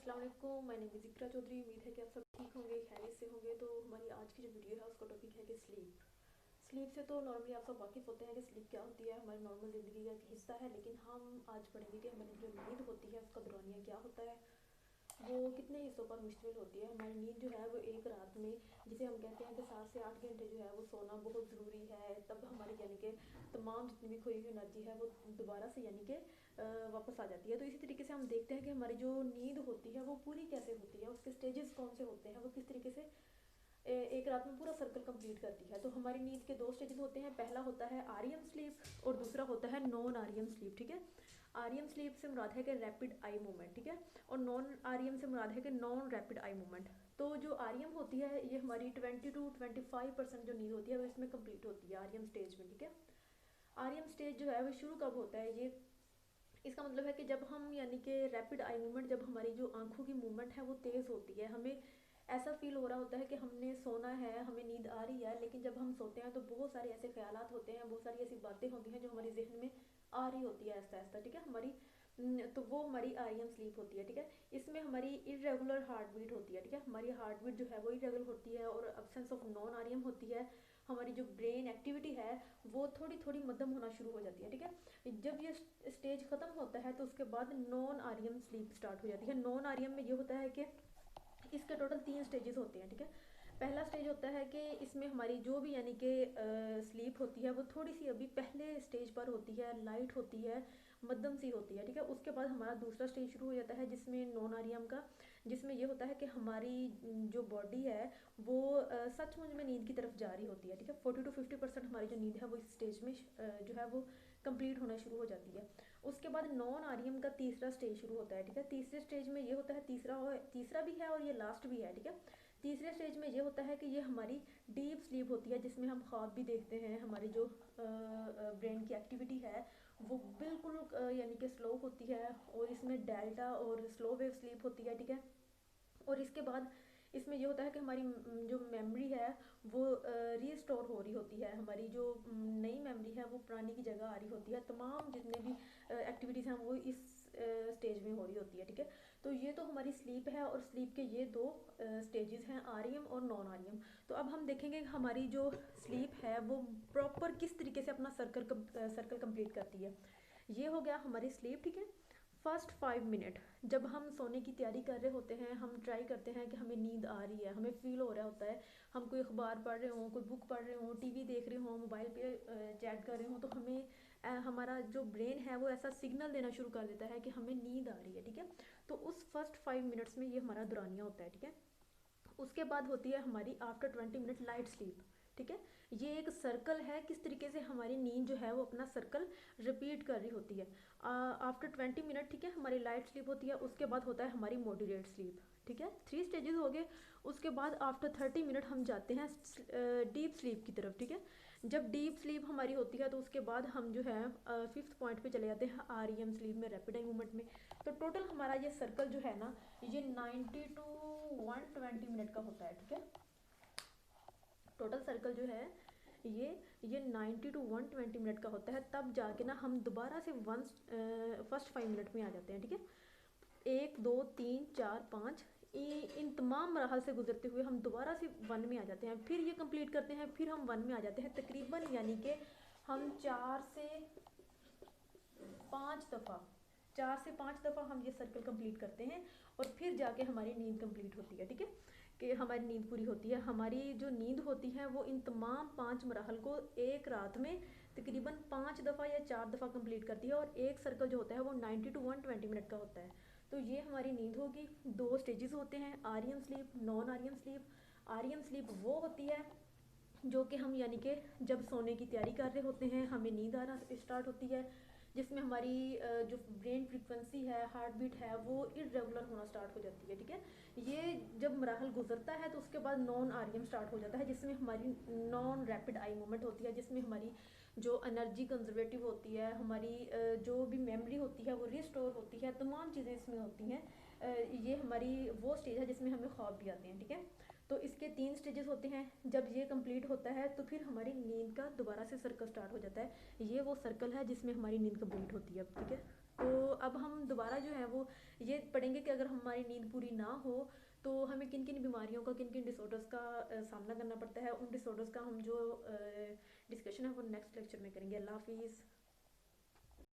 अस्सलाम वालेकुम। मैं नेम ज़िक्रा चौधरी। उम्मीद है कि आप सब ठीक होंगे, खैरियत से होंगे। तो हमारी आज की जो वीडियो है उसका टॉपिक है कि स्लीप से तो नॉर्मली आप सब वाकिफ़ होते हैं कि स्लीप क्या होती है, हमारी नॉर्मल ज़िंदगी का एक हिस्सा है। लेकिन हम आज पढ़ेंगे कि हमारी जो नींद होती है उसका दौरानिया क्या होता है, वो कितने हिस्सों पर मुश्तमिल होती है। हमारी नींद जो है वो एक रात में, जिसे हम कहते हैं कि 7 से 8 घंटे जो है वो सोना बहुत ज़रूरी है। तब हमारी यानी कि तमाम जितनी भी खोई हुई एनर्जी है वो दोबारा से यानी कि वापस आ जाती है। तो इसी तरीके से हम देखते हैं कि हमारी जो नींद होती है वो पूरी कैसे होती है, उसके स्टेजेस कौन से होते हैं, वो किस तरीके से एक रात में पूरा सर्कल कंप्लीट करती है। तो हमारी नींद के दो स्टेजेस होते हैं। पहला होता है आरईएम स्लीप और दूसरा होता है नॉन आरईएम स्लीप। ठीक है, आरईएम स्लीप से मुराद है कि रैपिड आई मूवमेंट, ठीक है, और नॉन आरईएम से मुराद है कि नॉन रैपिड आई मूवमेंट। तो जो आरईएम होती है ये हमारी 20 to 25% जो नींद होती है वो इसमें कंप्लीट होती है आरईएम स्टेज में। ठीक है, आरईएम स्टेज जो है वो शुरू कब होता है, ये इसका मतलब है कि जब हम यानी कि रैपिड आई मूवमेंट, जब हमारी जो आंखों की मूवमेंट है वो तेज़ होती है, हमें ऐसा फील हो रहा होता है कि हमने सोना है, हमें नींद आ रही है, लेकिन जब हम सोते हैं तो बहुत सारे ऐसे ख्यालात होते हैं, बहुत सारी ऐसी बातें होती हैं जो हमारे जहन में आ रही होती है आहिस्ता आहिस्ता। ठीक है, तो वो हमारी आरईएम स्लीप होती है। ठीक है, इसमें हमारी इरेगुलर हार्ट बीट होती है। ठीक है, हमारी हार्ट बीट जो है वो इरेगुलर होती है और एब्सेंस ऑफ नॉन आरईएम होती है। हमारी जो ब्रेन एक्टिविटी है वो थोड़ी थोड़ी मध्यम होना शुरू हो जाती है। ठीक है, जब ये स्टेज खत्म होता है तो उसके बाद नॉन आरईएम स्लीप स्टार्ट हो जाती है। नॉन आरईएम में ये होता है कि इसके टोटल 3 स्टेजेस होते हैं। ठीक है, पहला स्टेज होता है कि इसमें हमारी जो भी यानी कि स्लीप होती है वो थोड़ी सी अभी पहले स्टेज पर होती है, लाइट होती है, मध्यम सी होती है। ठीक है, उसके बाद हमारा दूसरा स्टेज शुरू हो जाता है जिसमें नॉन आरईएम का, जिसमें ये होता है कि हमारी जो बॉडी है वो सचमुच में नींद की तरफ जा रही होती है। ठीक है, 40 to 50% हमारी जो नींद है वो इस स्टेज में जो है वो कंप्लीट होना शुरू हो जाती है। उसके बाद नॉन आरईएम का तीसरा स्टेज शुरू होता है। ठीक है, तीसरे स्टेज में ये होता है, तीसरा भी है और ये लास्ट भी है। ठीक है, तीसरे स्टेज में ये होता है कि ये हमारी डीप स्लीप होती है जिसमें हम ख्वाब भी देखते हैं। हमारी जो ब्रेन की एक्टिविटी है वो बिल्कुल यानी कि स्लो होती है और इसमें डेल्टा और स्लो वेव स्लीप होती है। ठीक है, और इसके बाद इसमें ये होता है कि हमारी जो मेमोरी है वो रीस्टोर हो रही होती है, हमारी जो नई मेमोरी है वो पुरानी की जगह आ रही होती है। तमाम जितने भी एक्टिविटीज़ हैं वो इस स्टेज में हो रही होती है। ठीक है, तो ये तो हमारी स्लीप है और स्लीप के ये दो स्टेजेस हैं, आरईएम और नॉन आरईएम। तो अब हम देखेंगे हमारी जो स्लीप है वो प्रॉपर किस तरीके से अपना सर्कल कंप्लीट करती है। ये हो गया हमारी स्लीप। ठीक है, फर्स्ट 5 मिनट जब हम सोने की तैयारी कर रहे होते हैं, हम ट्राई करते हैं कि हमें नींद आ रही है, हमें फील हो रहा होता है, हम कोई अखबार पढ़ रहे हों, कोई बुक पढ़ रहे हों, टीवी देख रहे हों, मोबाइल पे चैट कर रहे हों, तो हमें हमारा जो ब्रेन है वो ऐसा सिग्नल देना शुरू कर देता है कि हमें नींद आ रही है। ठीक है, तो उस फर्स्ट 5 मिनट्स में ये हमारा दौरानिया होता है। ठीक है, उसके बाद होती है हमारी आफ्टर 20 मिनट लाइट स्लीप। ठीक है, ये एक सर्कल है, किस तरीके से हमारी नींद जो है वो अपना सर्कल रिपीट कर रही होती है आफ्टर 20 मिनट। ठीक है, हमारी लाइट स्लीप होती है, उसके बाद होता है हमारी मॉडरेट स्लीप। ठीक है, 3 स्टेजेस हो गए। उसके बाद आफ्टर 30 मिनट हम जाते हैं डीप स्लीप की तरफ। ठीक है, जब डीप स्लीप हमारी होती है तो उसके बाद हम जो है फिफ्थ पॉइंट पे चले जाते हैं आरईएम स्लीप में, रैपिड आई मूवमेंट में। तो टोटल हमारा ये सर्कल जो है ना ये 90 to 120 मिनट का होता है। ठीक है, टोटल सर्कल जो है ये 90 to 120 मिनट का होता है। तब जाके ना हम दोबारा से फर्स्ट 5 मिनट में आ जाते हैं। ठीक है, 1 2 3 4 5 इन तमाम मराहल से गुजरते हुए हम दोबारा से 1 में आ जाते हैं, फिर ये कंप्लीट करते हैं, फिर हम 1 में आ जाते हैं तकरीबन, यानी कि हम 4 से 5 दफ़ा हम ये सर्कल कंप्लीट करते हैं और फिर जाके हमारी नींद कंप्लीट होती है। ठीक है, कि हमारी नींद पूरी होती है। हमारी जो नींद होती है वो इन तमाम 5 मराहल को एक रात में तकरीबन 5 दफ़ा या 4 दफ़ा कंप्लीट करती है और एक सर्कल जो होता है वो 90 to 120 मिनट का होता है। तो ये हमारी नींद होगी। दो स्टेजेस होते हैं, REM sleep, non REM sleep. REM sleep वो होती है जो कि हम यानी कि जब सोने की तैयारी कर रहे होते हैं, हमें नींद आना स्टार्ट होती है, जिसमें हमारी जो ब्रेन फ्रीक्वेंसी है, हार्ट बीट है, वो इरेगुलर होना स्टार्ट हो जाती है। ठीक है, ये जब मराहल गुजरता है तो उसके बाद नॉन आरईएम स्टार्ट हो जाता है, जिसमें हमारी नॉन रैपिड आई मूवमेंट होती है, जिसमें हमारी जो एनर्जी कंजर्वेटिव होती है, हमारी जो भी मेमोरी होती है वो रिस्टोर होती है, तमाम चीज़ें इसमें होती हैं। ये हमारी वो स्टेज है जिसमें हमें ख्वाब भी आते हैं। ठीक है, तो इसके 3 स्टेजेस होते हैं। जब ये कंप्लीट होता है तो फिर हमारी नींद का दोबारा से सर्कल स्टार्ट हो जाता है। ये वो सर्कल है जिसमें हमारी नींद कंप्लीट होती है। ठीक है। तो अब हम दोबारा जो है वो ये पढ़ेंगे कि अगर हमारी नींद पूरी ना हो तो हमें किन किन बीमारियों का, किन किन डिसऑर्डर्स का सामना करना पड़ता है। उन डिसऑर्डर्स का हम जो डिस्कशन है वो नेक्स्ट लेक्चर में करेंगे। अल्लाह हाफिज़।